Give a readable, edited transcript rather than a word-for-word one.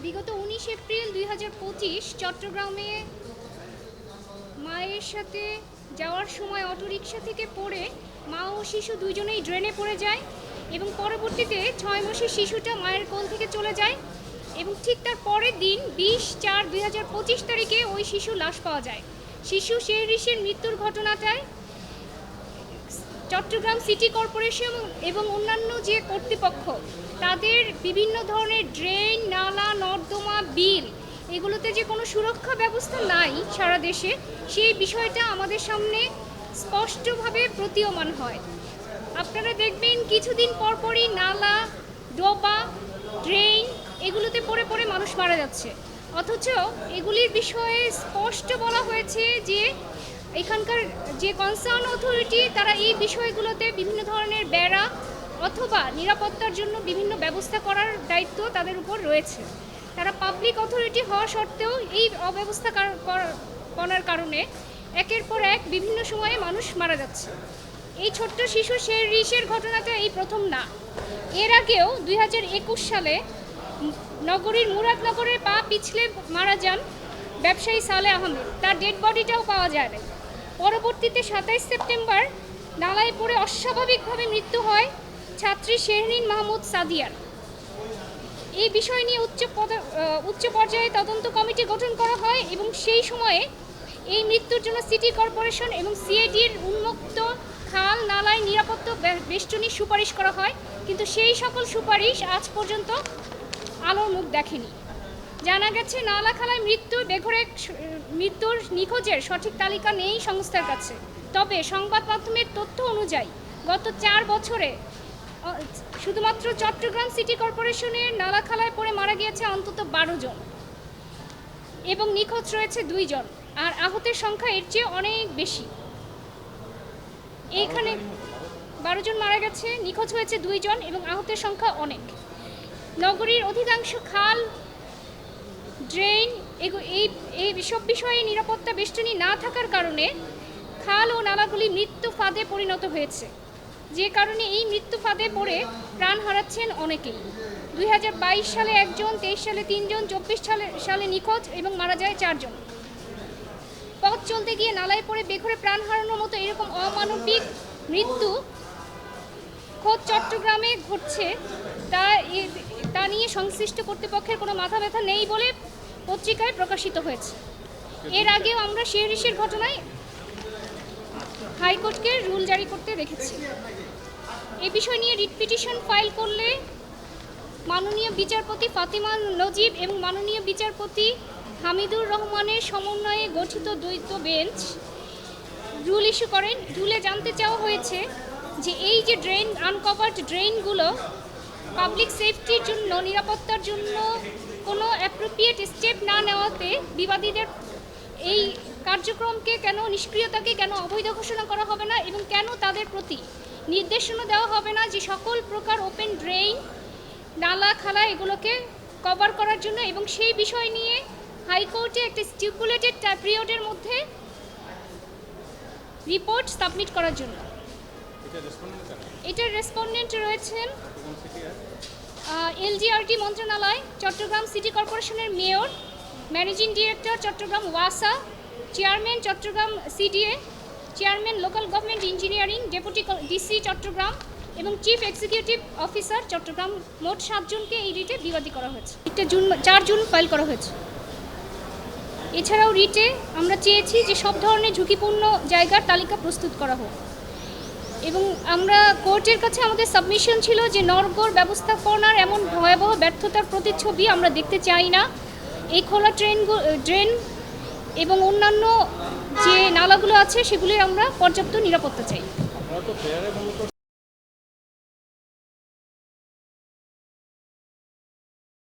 বিগত 19 এপ্রিল 2025 চট্টগ্রামে মায়ের সাথে যাওয়ার সময় অটোরিকশা থেকে পড়ে মা ও শিশু দুইজনেই ড্রেনে পড়ে যায় এবং পরবর্তীতে 6 মাসের শিশুটা মায়ের কোল থেকে চলে যায় এবং ঠিক তার পরের দিন 20/4/2025 তারিখে ওই শিশু লাশ পাওয়া যায়। শিশু শেহরিশের মৃত্যুর ঘটনাটায় চট্টগ্রাম সিটি কর্পোরেশন এবং অন্যান্য যে কর্তৃপক্ষ তাদের বিভিন্ন ধরনের ড্রেন, নালা, নর্দমা, বিল এগুলোতে যে কোনো সুরক্ষা ব্যবস্থা নাই সারা দেশে, সেই বিষয়টা আমাদের সামনে স্পষ্টভাবে প্রতীয়মান হয়। আপনারা দেখবেন কিছুদিন পরপরই নালা, ডোবা, ড্রেন এগুলোতে পড়ে পড়ে মানুষ মারা যাচ্ছে, অথচ এগুলির বিষয়ে স্পষ্ট বলা হয়েছে যে এখানকার যে কনসার্ন অথরিটি তারা এই বিষয়গুলোতে বিভিন্ন ধরনের বেড়া অথবা নিরাপত্তার জন্য বিভিন্ন ব্যবস্থা করার দায়িত্ব তাদের উপর রয়েছে। তারা পাবলিক অথরিটি হওয়া সত্ত্বেও এই অব্যবস্থা করার কারণে একের পর এক বিভিন্ন সময়ে মানুষ মারা যাচ্ছে। এই ছোট্ট শিশু শেহরিশের ঘটনাটা এই প্রথম না, এর আগেও 2021 সালে নগরীর মুরাদনগরের পা পিছলে মারা যান ব্যবসায়ী সালে আহমেদ, তার ডেড বডিটাও পাওয়া যায় না। পরবর্তীতে 27 সেপ্টেম্বর নালায় পড়ে অস্বাভাবিকভাবে মৃত্যু হয় ছাত্রী শেহরিন মাহমুদ সাদিয়ার। এই বিষয় নিয়ে উচ্চ পর্যায়ে তদন্ত কমিটি গঠন করা হয় এবং সেই সময়ে এই মৃত্যুর জন্য সিটি কর্পোরেশন এবং সিআইডির উন্মুক্ত খাল, নালায় নিরাপত্তা বেষ্টনীর সুপারিশ করা হয়, কিন্তু সেই সকল সুপারিশ আজ পর্যন্ত আলোর মুখ দেখেনি। জানা গেছে নালা খালায় মৃত্যুর নিখোঁজের সঠিক তালিকা নেই সংস্থার কাছে, তবে সংবাদ মাধ্যমের তথ্য অনুযায়ী গত 4 বছরে শুধুমাত্র চট্টগ্রাম সিটি কর্পোরেশনের নালা খালায় পড়ে মারা গিয়েছে অন্তত 12 জন এবং নিখোঁজ রয়েছে 2 জন, আর আহতের সংখ্যা এর চেয়ে অনেক বেশি। এইখানে 12 জন মারা গেছে, নিখোঁজ হয়েছে 2 জন এবং আহতের সংখ্যা অনেক। নগরীর অধিকাংশ খাল, ড্রেন এই সব বিষয়ে নিরাপত্তা বেষ্টনী না থাকার কারণে খাল ও নালাগুলি মৃত্যু ফাঁদে পরিণত হয়েছে, যে কারণে এই মৃত্যু ফাঁদে পড়ে প্রাণ হারাচ্ছেন অনেকেই। 2022 সালে 1 জন, 23 সালে 3 জন, 24 সালে নিখোঁজ এবং মারা যায় 4 জন। পথ চলতে গিয়ে নালায় পড়ে বেঘরে প্রাণ হারানোর মতো এরকম অমানবিক মৃত্যু খোদ চট্টগ্রামে ঘটছে, তা নিয়ে সংশ্লিষ্ট কর্তৃপক্ষের কোনো মাথা ব্যথা নেই বলে পত্রিকায় প্রকাশিত হয়েছে। এর আগেও আমরা শেহরিশের ঘটনায় হাইকোর্টকে রুল জারি করতে দেখেছি। এই বিষয় নিয়ে রিট পিটিশন ফাইল করলে মাননীয় বিচারপতি ফাতিমা নজিব এবং মাননীয় বিচারপতি হামিদুর রহমানের সমন্বয়ে গঠিত দ্বৈত বেঞ্চ রুল ইস্যু করেন। রুলে জানতে চাওয়া হয়েছে যে এই যে আনকভার্ড ড্রেনগুলো পাবলিক সেফটির জন্য, নিরাপত্তার জন্য কোনো অ্যাপ্রোপ্রিয়েট স্টেপ না নেওয়াতে বিবাদীদের এই কার্যক্রমকে কেন, নিষ্ক্রিয়তাকে কেন অবৈধ ঘোষণা করা হবে না এবং কেন তাদের প্রতি নির্দেশনা দেওয়া হবে না যে সকল প্রকার ওপেন ড্রেন, নালা, খালা এগুলোকে কভার করার জন্য, এবং সেই বিষয় নিয়ে হাইকোর্টে একটা স্টিপুলেটেড পিরিয়ডের মধ্যে রিপোর্ট সাবমিট করার জন্য। এটার রেসপন্ডেন্ট রয়েছেন এলজিআরটি মন্ত্রণালয়, চট্টগ্রাম সিটি কর্পোরেশনের মেয়র, ম্যানেজিং ডিরেক্টর চট্টগ্রাম ওয়াসা, chairman Chattogram CDA, chairman local government engineering, deputy DC Chattogram এবং চিফ এক্সিকিউটিভ অফিসার চট্টগ্রাম। মোট 7 জনকে এই রিটে বিবাদী করা হয়েছে। 4 জুন ফাইল করা হয়েছে। এছাড়াও রিটে আমরা চেয়েছি যে সব ধরনের ঝুঁকিপূর্ণ জায়গার তালিকা প্রস্তুত করা হোক এবং আমরা কোর্টের কাছে আমাদের সাবমিশন ছিল যে নগর ব্যবস্থাপনার এমন ভয়াবহ ব্যর্থতার প্রতিচ্ছবি আমরা দেখতে চাই না। এই খোলা ড্রেন এবং অন্যান্য যে নালাগুলো আছে সেগুলির আমরা পর্যাপ্ত নিরাপত্তা চাই। আপনারা তো ফেয়ারে মূলত